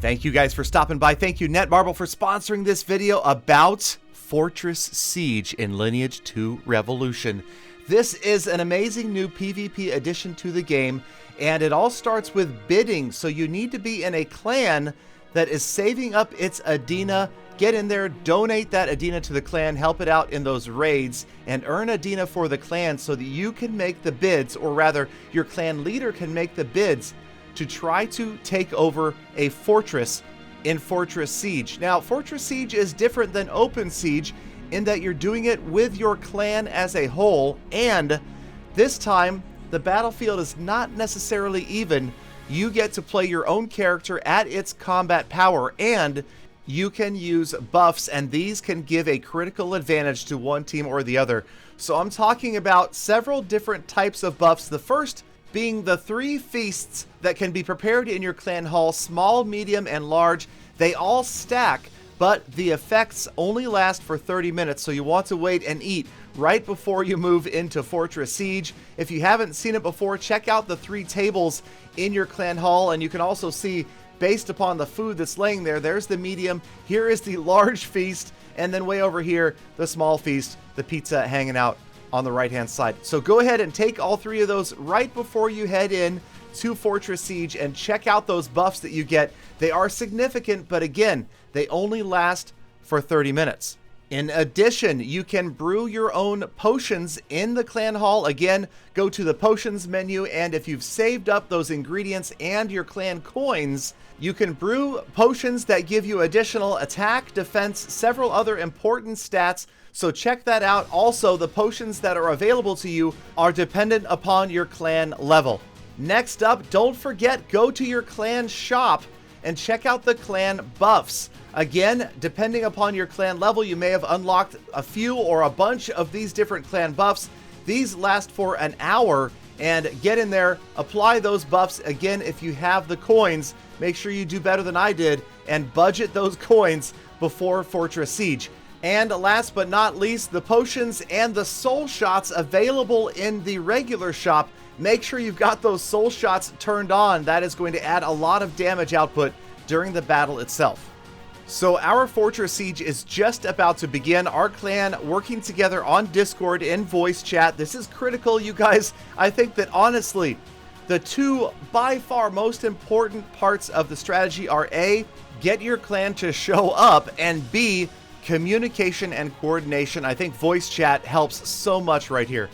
Thank you guys for stopping by. Thank you, Netmarble, for sponsoring this video about Fortress Siege in Lineage 2 Revolution. This is an amazing new PvP addition to the game, and it all starts with bidding. So you need to be in a clan that is saving up its Adina. Get in there, donate that Adina to the clan, help it out in those raids, and earn Adina for the clan so that you can make the bids, or rather, your clan leader can make the bids to try to take over a fortress in Fortress Siege. Now, Fortress Siege is different than Open Siege in that you're doing it with your clan as a whole, and this time, the battlefield is not necessarily even. You get to play your own character at its combat power, and you can use buffs, and these can give a critical advantage to one team or the other. So I'm talking about several different types of buffs. The first being the 3 feasts that can be prepared in your clan hall, small, medium, and large. They all stack, but the effects only last for 30 minutes, so you want to wait and eat right before you move into Fortress Siege. If you haven't seen it before, check out the 3 tables in your clan hall, and you can also see, based upon the food that's laying there, there's the medium, here is the large feast, and then way over here, the small feast, the pizza hanging out on the right hand side. So go ahead and take all 3 of those right before you head in to Fortress Siege and check out those buffs that you get. They are significant, but again, they only last for 30 minutes. In addition, you can brew your own potions in the clan hall. Again, go to the potions menu, and if you've saved up those ingredients and your clan coins, you can brew potions that give you additional attack, defense, several other important stats. So check that out. Also, the potions that are available to you are dependent upon your clan level. Next up, don't forget, go to your clan shop and check out the clan buffs. Again, depending upon your clan level, you may have unlocked a few or a bunch of these different clan buffs. These last for an hour, and get in there, apply those buffs. Again, if you have the coins, make sure you do better than I did and budget those coins before Fortress Siege. And last but not least, the potions and the soul shots available in the regular shop. Make sure you've got those soul shots turned on. That is going to add a lot of damage output during the battle itself. So our Fortress Siege is just about to begin. Our clan working together on Discord in voice chat. This is critical, you guys. I think that honestly, the 2 by far most important parts of the strategy are A, get your clan to show up, and B, communication and coordination. I think voice chat helps so much right here.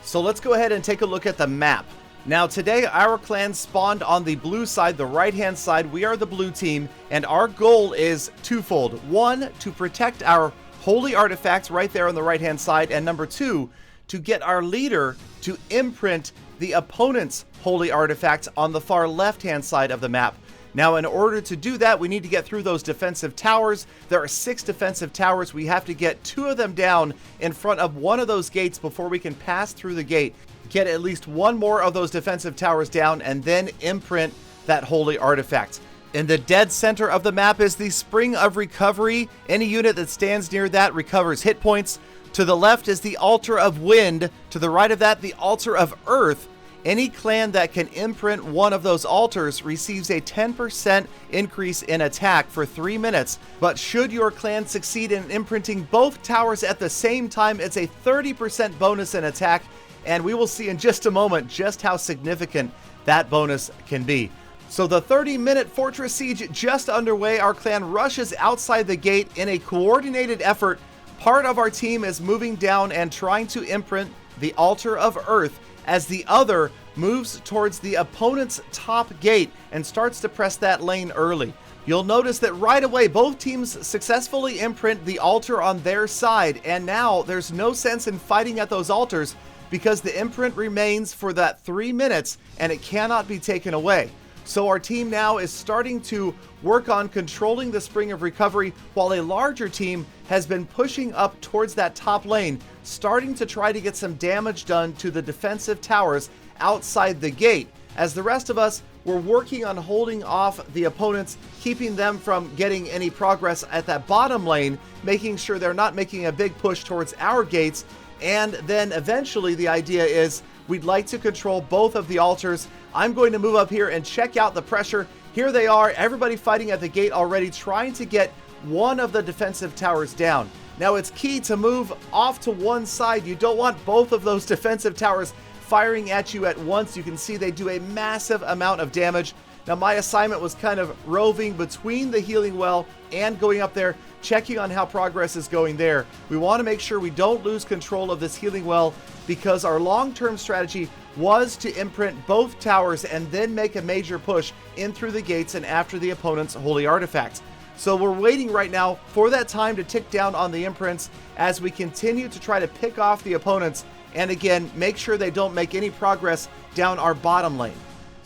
So let's go ahead and take a look at the map. Now today our clan spawned on the blue side, the right hand side. We are the blue team, and our goal is twofold. 1, to protect our holy artifacts right there on the right hand side, and number 2, to get our leader to imprint the opponent's holy artifacts on the far left hand side of the map. Now, in order to do that, we need to get through those defensive towers. There are 6 defensive towers. We have to get 2 of them down in front of one of those gates before we can pass through the gate. Get at least 1 more of those defensive towers down, and then imprint that holy artifact. In the dead center of the map is the Spring of Recovery. Any unit that stands near that recovers hit points. To the left is the Altar of Wind. To the right of that, the Altar of Earth. Any clan that can imprint one of those altars receives a 10% increase in attack for 3 minutes. But should your clan succeed in imprinting both towers at the same time, it's a 30% bonus in attack. And we will see in just a moment just how significant that bonus can be. So the 30-minute Fortress Siege just underway. Our clan rushes outside the gate in a coordinated effort. Part of our team is moving down and trying to imprint the Altar of Earth, as the other moves towards the opponent's top gate and starts to press that lane early. You'll notice that right away both teams successfully imprint the altar on their side, and now there's no sense in fighting at those altars because the imprint remains for that 3 minutes and it cannot be taken away. So our team now is starting to work on controlling the Spring of Recovery, while a larger team has been pushing up towards that top lane, starting to try to get some damage done to the defensive towers outside the gate, as the rest of us were working on holding off the opponents, keeping them from getting any progress at that bottom lane, making sure they're not making a big push towards our gates. And then eventually the idea is we'd like to control both of the altars. I'm going to move up here and check out the pressure, Here they are, everybody fighting at the gate already, trying to get one of the defensive towers down. Now it's key to move off to one side. You don't want both of those defensive towers firing at you at once. You can see they do a massive amount of damage. Now my assignment was kind of roving between the healing well and going up there, checking on how progress is going there. We want to make sure we don't lose control of this healing well, because our long-term strategy was to imprint both towers and then make a major push in through the gates and after the opponent's holy artifacts. So we're waiting right now for that time to tick down on the imprints as we continue to try to pick off the opponents, and again, make sure they don't make any progress down our bottom lane.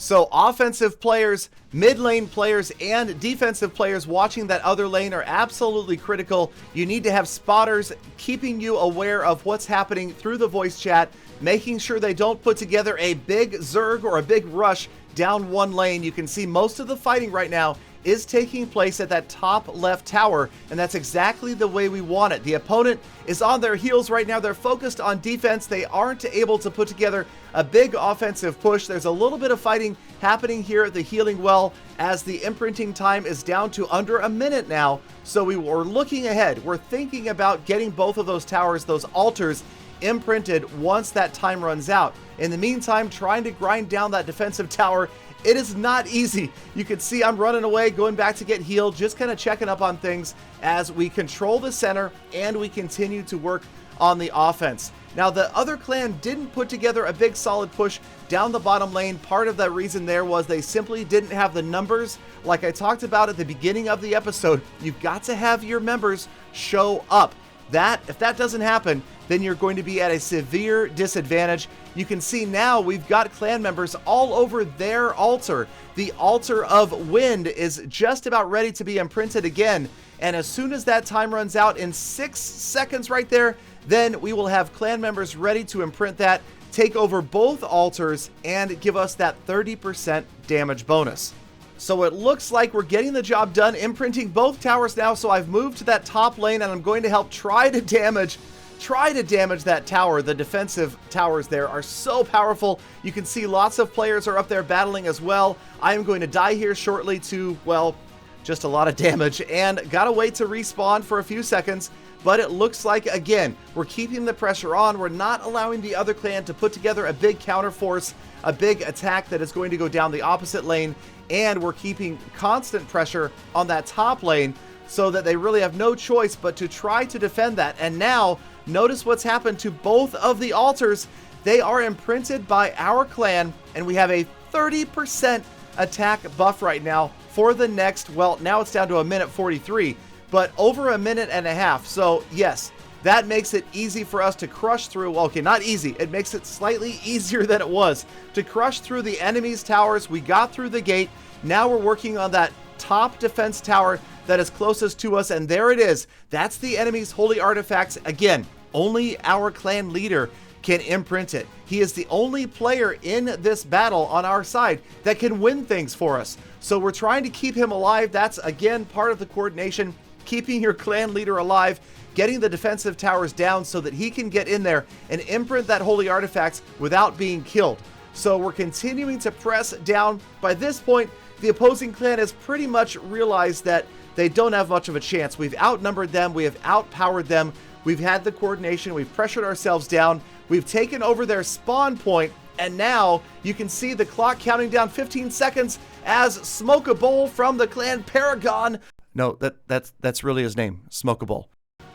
So offensive players, mid lane players, and defensive players watching that other lane are absolutely critical. You need to have spotters keeping you aware of what's happening through the voice chat, making sure they don't put together a big zerg or a big rush down one lane. You can see most of the fighting right now is taking place at that top left tower, and that's exactly the way we want it. The opponent is on their heels right now. They're focused on defense. They aren't able to put together a big offensive push. There's a little bit of fighting happening here at the healing well as the imprinting time is down to under a minute now. So we were looking ahead. We're thinking about getting both of those towers, those altars, imprinted once that time runs out. In the meantime, trying to grind down that defensive tower. It is not easy. You can see I'm running away, going back to get healed, just kind of checking up on things as we control the center and we continue to work on the offense. Now, the other clan didn't put together a big solid push down the bottom lane. Part of that reason there was they simply didn't have the numbers. Like I talked about at the beginning of the episode, you've got to have your members show up. If that doesn't happen, then you're going to be at a severe disadvantage. You can see now we've got clan members all over their altar. The altar of wind is just about ready to be imprinted again. And as soon as that time runs out in 6 seconds right there, then we will have clan members ready to imprint that, take over both altars, and give us that 30% damage bonus. So it looks like we're getting the job done, imprinting both towers now. So I've moved to that top lane and I'm going to help try to damage that tower. The defensive towers there are so powerful. You can see lots of players are up there battling as well. I am going to die here shortly to, well, just a lot of damage, and gotta wait to respawn for a few seconds. But it looks like, again, we're keeping the pressure on. We're not allowing the other clan to put together a big counter force, a big attack that is going to go down the opposite lane. And we're keeping constant pressure on that top lane so that they really have no choice but to try to defend that. And now, notice what's happened to both of the altars. They are imprinted by our clan, and we have a 30% attack buff right now for the next, well, now it's down to 1:43, but over 1.5 minutes. So yes, that makes it easy for us to crush through. Well, okay, not easy. It makes it slightly easier than it was to crush through the enemy's towers. We got through the gate. Now we're working on that top defense tower that is closest to us, and there it is. That's the enemy's holy artifacts. Again, only our clan leader can imprint it. He is the only player in this battle on our side that can win things for us. So we're trying to keep him alive. That's, again, part of the coordination, keeping your clan leader alive, getting the defensive towers down so that he can get in there and imprint that holy artifacts without being killed. So we're continuing to press down. By this point, the opposing clan has pretty much realized that they don't have much of a chance. We've outnumbered them. We have outpowered them. We've had the coordination. We've pressured ourselves down. We've taken over their spawn point. And now you can see the clock counting down 15 seconds as Smoke a Bowl from the clan Paragon. No, that's really his name, Smoke a Bowl,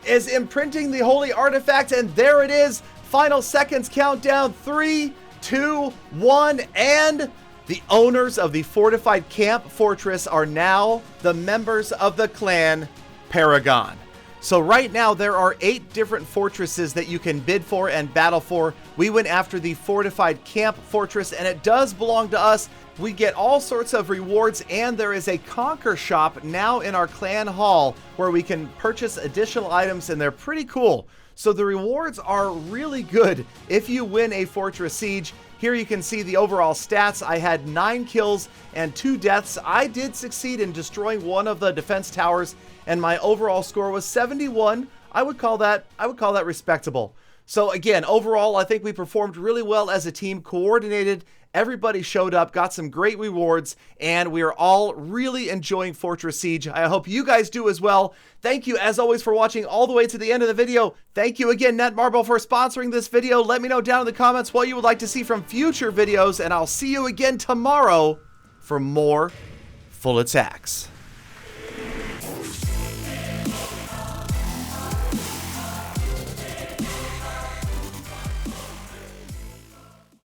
is imprinting the holy artifact. And there it is. Final seconds countdown. 3, 2, 1, and the owners of the fortified camp fortress are now the members of the clan Paragon. So right now there are 8 different fortresses that you can bid for and battle for. We went after the fortified camp fortress, and it does belong to us. We get all sorts of rewards, and there is a conquer shop now in our clan hall where we can purchase additional items, and they're pretty cool. So the rewards are really good if you win a fortress siege. Here you can see the overall stats. I had 9 kills and 2 deaths. I did succeed in destroying one of the defense towers, and my overall score was 71. I would call that respectable. So again, overall, I think we performed really well as a team, coordinated, Everybody showed up, got some great rewards, and we are all really enjoying Fortress Siege. I hope you guys do as well. Thank you, as always, for watching all the way to the end of the video. Thank you again, Netmarble, for sponsoring this video. Let me know down in the comments what you would like to see from future videos, and I'll see you again tomorrow for more Full Attacks.